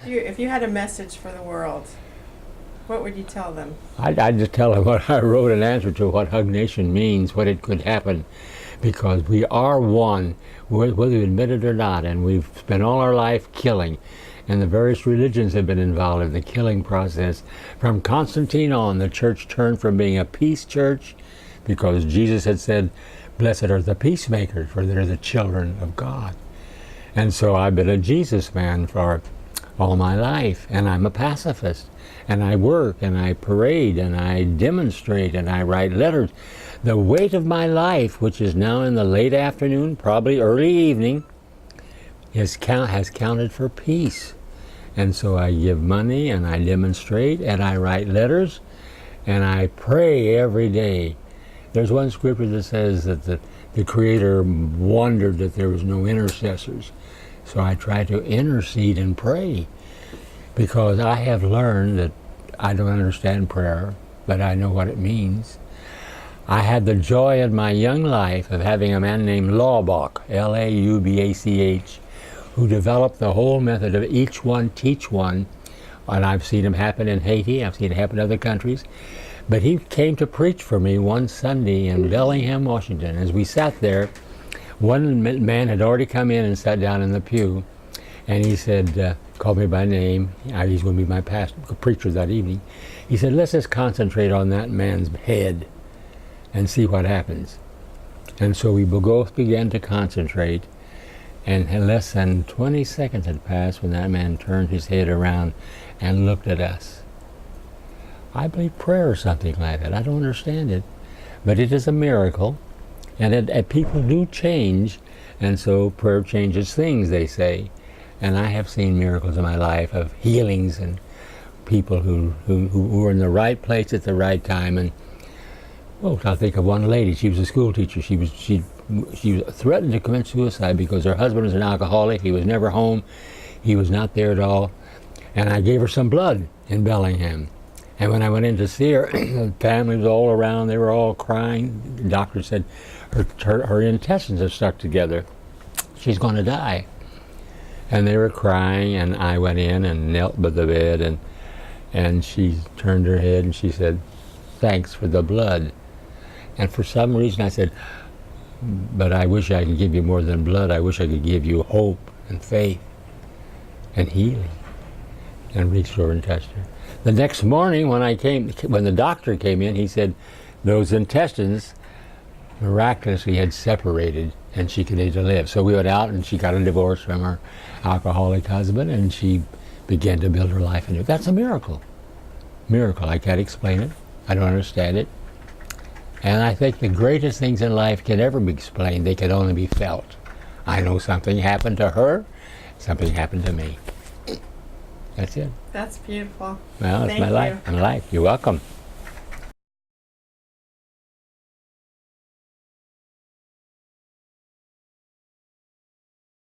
If you had a message for the world, what would you tell them? I'd just tell them what I wrote an answer to what Hug Nation means, what it could happen, because we are one, whether we admit it or not, and we've spent all our life killing, and the various religions have been involved in the killing process. From Constantine on, the church turned from being a peace church, because Jesus had said, "Blessed are the peacemakers, for they're the children of God." And so I've been a Jesus man for all my life, and I'm a pacifist, and I work, and I parade, and I demonstrate, and I write letters. The weight of my life, which is now in the late afternoon, probably early evening, has counted for peace. And so I give money, and I demonstrate, and I write letters, and I pray every day. There's one scripture that says that the Creator wondered that there was no intercessors. So I try to intercede and pray, because I have learned that I don't understand prayer, but I know what it means. I had the joy in my young life of having a man named Laubach, Laubach, who developed the whole method of each one, teach one. And I've seen him happen in Haiti, I've seen it happen in other countries. But he came to preach for me one Sunday in Bellingham, Washington. As we sat there, one man had already come in and sat down in the pew, and he said, called me by name. He's going to be my preacher that evening. He said, "Let's just concentrate on that man's head and see what happens." And so we both began to concentrate, and in less than 20 seconds had passed when that man turned his head around and looked at us. I believe prayer or something like that. I don't understand it, but it is a miracle. And people do change, and so prayer changes things, they say. And I have seen miracles in my life of healings and people who were in the right place at the right time. And I'll think of one lady. She was a school teacher. She was threatened to commit suicide because her husband was an alcoholic. He was never home. He was not there at all. And I gave her some blood in Bellingham. And when I went in to see her, the family was all around. They were all crying. The doctor said her intestines are stuck together. She's going to die. And they were crying, and I went in and knelt by the bed, and she turned her head and she said, "Thanks for the blood." And for some reason I said, "But I wish I could give you more than blood. I wish I could give you hope and faith and healing." And reached over and touched her. The next morning when the doctor came in, he said those intestines miraculously had separated and she continued to live. So we went out and she got a divorce from her alcoholic husband, and she began to build her life anew. That's a miracle. Miracle. I can't explain it. I don't understand it. And I think the greatest things in life can never be explained. They can only be felt. I know something happened to her. Something happened to me. That's it. That's beautiful. Well, it's my life. My life. You're welcome.